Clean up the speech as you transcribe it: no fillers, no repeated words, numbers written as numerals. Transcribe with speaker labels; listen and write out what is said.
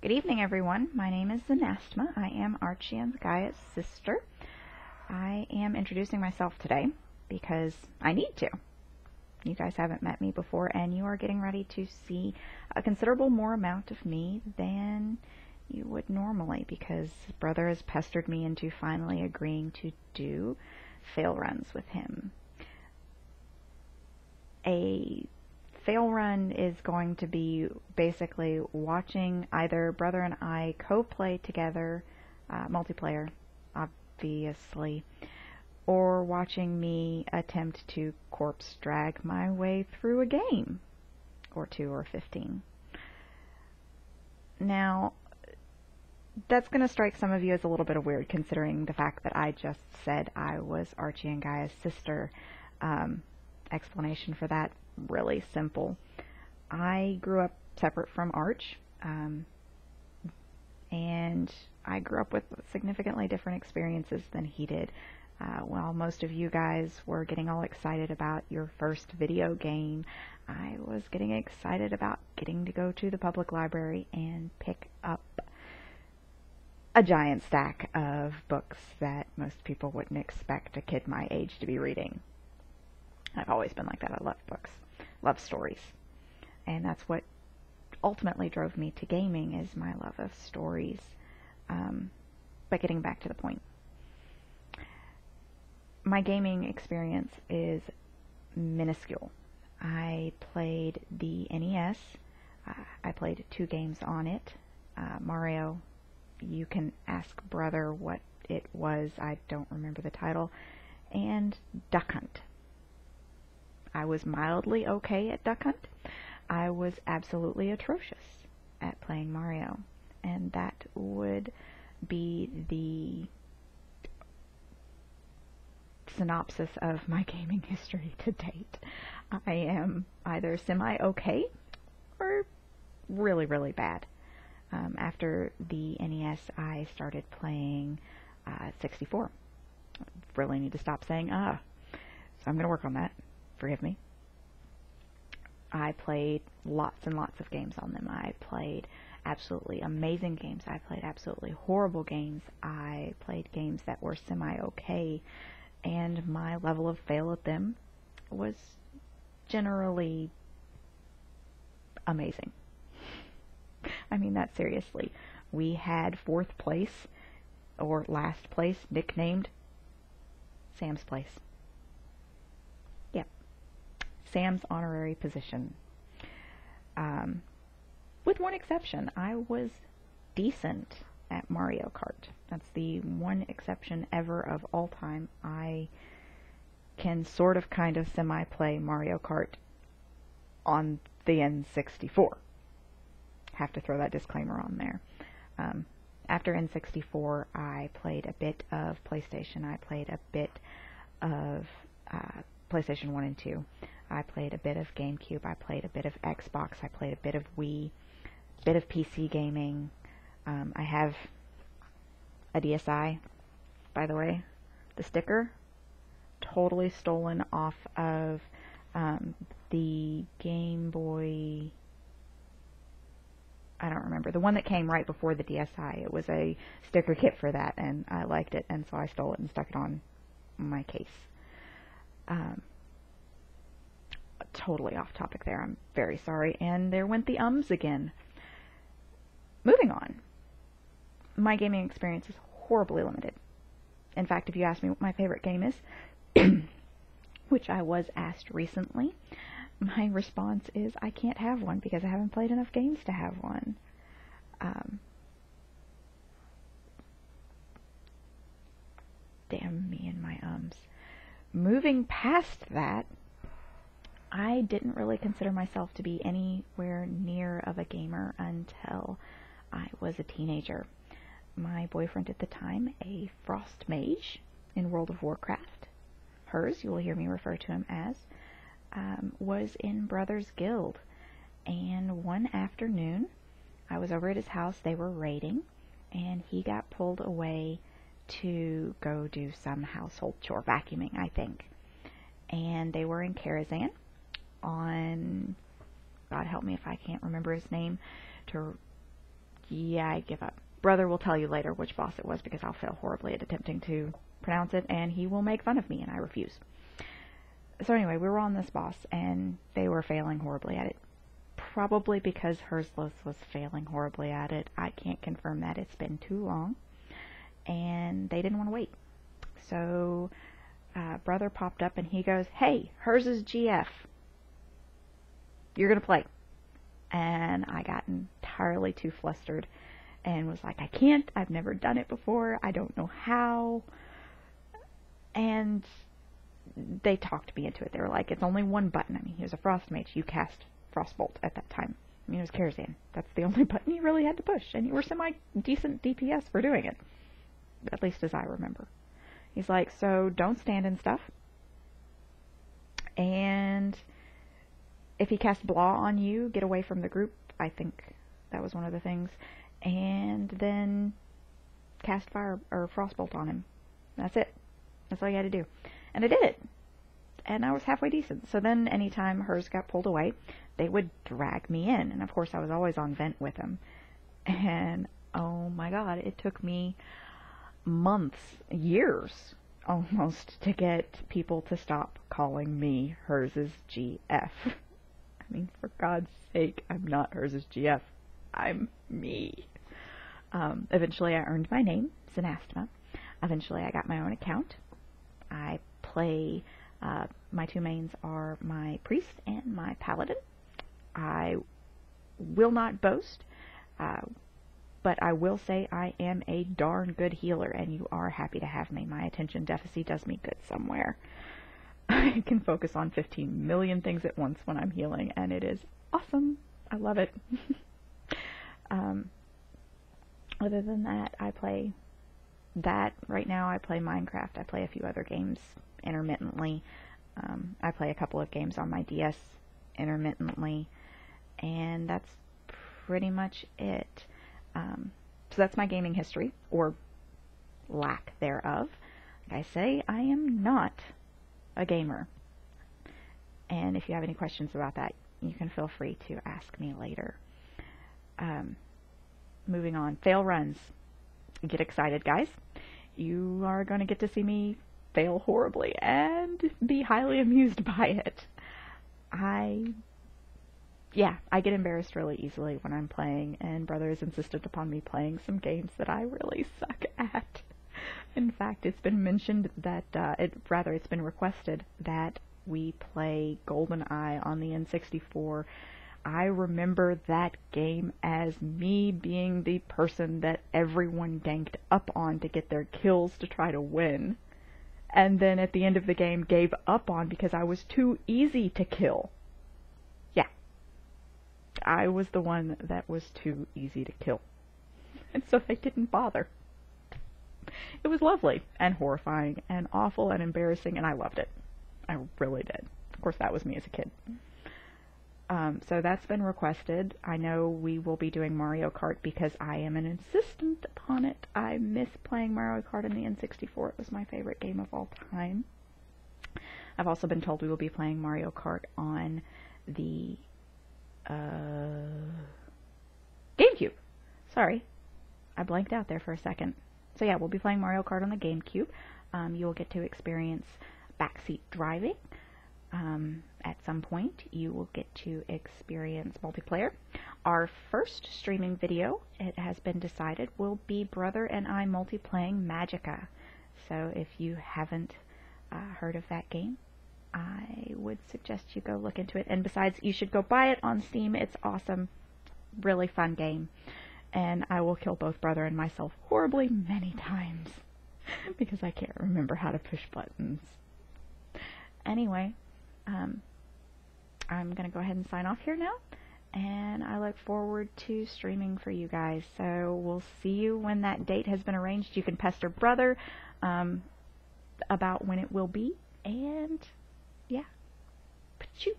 Speaker 1: Good evening, everyone. My name is Xahnastma. I am Archie and Gaia's sister. I am introducing myself today because I need to. You guys haven't met me before, and you are getting ready to see a considerable more amount of me than you would normally, because brother has pestered me into finally agreeing to do fail runs with him. A fail run is going to be basically watching either brother and I co-play together, multiplayer, obviously, or watching me attempt to corpse drag my way through a game, or 2 or 15. Now, that's going to strike some of you as a little bit of weird, considering the fact that I just said I was Archie and Gaia's sister. Explanation for that, really simple. I grew up separate from Arch, and I grew up with significantly different experiences than he did. While most of you guys were getting all excited about your first video game, I was getting excited about getting to go to the public library and pick up a giant stack of books that most people wouldn't expect a kid my age to be reading. I've always been like that. I love books, love stories, and that's what ultimately drove me to gaming, is my love of stories. But getting back to the point, my gaming experience is minuscule. I played the NES. I played 2 games on it. Mario, you can ask brother what it was. I don't remember the title. And Duck Hunt. I was mildly okay at Duck Hunt. I was absolutely atrocious at playing Mario. And that would be the synopsis of my gaming history to date. I am either semi-okay or really, really bad. After the NES, I started playing 64. Really need to stop saying so I'm going to work on that. Forgive me. I played lots and lots of games on them. I played absolutely amazing games. I played absolutely horrible games. I played games that were semi-okay, and my level of fail at them was generally amazing. I mean that seriously. We had 4th place, or last place, nicknamed Sam's Place. Yep. Sam's honorary position. With one exception, I was decent at Mario Kart. That's the one exception ever of all time. I can sort of kind of semi-play Mario Kart on the N64. Have to throw that disclaimer on there. After N64, I played a bit of PlayStation. I played a bit of PlayStation 1 and 2. I played a bit of GameCube. I played a bit of Xbox. I played a bit of Wii, a bit of PC gaming. I have a DSi, by the way. The sticker, totally stolen off of the Game Boy. I don't remember. The one that came right before the DSi. It was a sticker kit for that, and I liked it, and so I stole it and stuck it on my case. Totally off topic there. I'm very sorry. And there went the ums again. Moving on. My gaming experience is horribly limited. In fact, if you ask me what my favorite game is, which I was asked recently, my response is I can't have one because I haven't played enough games to have one. Damn me and my ums. Moving past that, I didn't really consider myself to be anywhere near of a gamer until I was a teenager. My boyfriend at the time, a frost mage in World of Warcraft, hers, you will hear me refer to him as, was in Brothers Guild. And one afternoon, I was over at his house, they were raiding, and he got pulled away to go do some household chore, vacuuming, I think. And they were in Karazhan on, God help me if I can't remember his name, to Yeah, I give up. Brother will tell you later which boss it was because I'll fail horribly at attempting to pronounce it, and he will make fun of me, and I refuse. So anyway, we were on this boss, and they were failing horribly at it. Probably because Xahnastma was failing horribly at it. I can't confirm that. It's been too long, and they didn't want to wait. So Brother popped up, and he goes, "Hey, hers is GF. You're going to play." And I got entirely too flustered and was like, I can't. I've never done it before. I don't know how. And they talked me into it. They were like, it's only one button. I mean, he was a frost mage. You cast Frostbolt at that time. I mean, it was Karazhan. That's the only button you really had to push. And you were semi-decent DPS for doing it. At least as I remember. He's like, so don't stand and stuff. And if he casts Blah on you, get away from the group. I think that was one of the things. And then cast Fire or Frostbolt on him. That's it. That's all you had to do. And I did it. And I was halfway decent. So then anytime hers got pulled away, they would drag me in. And of course I was always on vent with him. And oh my god, it took me months, years almost, to get people to stop calling me hers is GF. I mean, for God's sake, I'm not hers is GF. I'm me. Eventually I earned my name, Xahnastma. Eventually I got my own account. I play, my two mains are my priest and my paladin. I will not boast, but I will say I am a darn good healer, and you are happy to have me. My attention deficit does me good somewhere. I can focus on 15 million things at once when I'm healing, and it is awesome. I love it. Other than that, I play that. Right now I play Minecraft. I play a few other games intermittently. I play a couple of games on my DS intermittently, and that's pretty much it. So that's my gaming history, or lack thereof. Like I say, I am not a gamer. And if you have any questions about that, you can feel free to ask me later. Moving on, fail runs. Get excited, guys. You are going to get to see me fail horribly and be highly amused by it. I get embarrassed really easily when I'm playing, and Brother has insisted upon me playing some games that I really suck at. In fact, it's been mentioned that, it's been requested that we play GoldenEye on the N64. I remember that game as me being the person that everyone ganked up on to get their kills to try to win. And then at the end of the game gave up on because I was too easy to kill. Yeah. I was the one that was too easy to kill. And so they didn't bother. It was lovely and horrifying and awful and embarrassing, and I loved it. I really did. Of course, that was me as a kid. So that's been requested. I know we will be doing Mario Kart because I am an insistent upon it. I miss playing Mario Kart on the N64. It was my favorite game of all time. I've also been told we will be playing Mario Kart on the GameCube. Sorry, I blanked out there for a second. So yeah, we'll be playing Mario Kart on the GameCube. You'll get to experience backseat driving. At some point, you will get to experience multiplayer. Our first streaming video, it has been decided, will be Brother and I multiplaying Magicka. So if you haven't heard of that game, I would suggest you go look into it. And besides, you should go buy it on Steam. It's awesome. Really fun game. And I will kill both Brother and myself horribly many times because I can't remember how to push buttons. Anyway, I'm going to go ahead and sign off here now, and I look forward to streaming for you guys. So we'll see you when that date has been arranged. You can pester Brother about when it will be, and yeah, pachoo.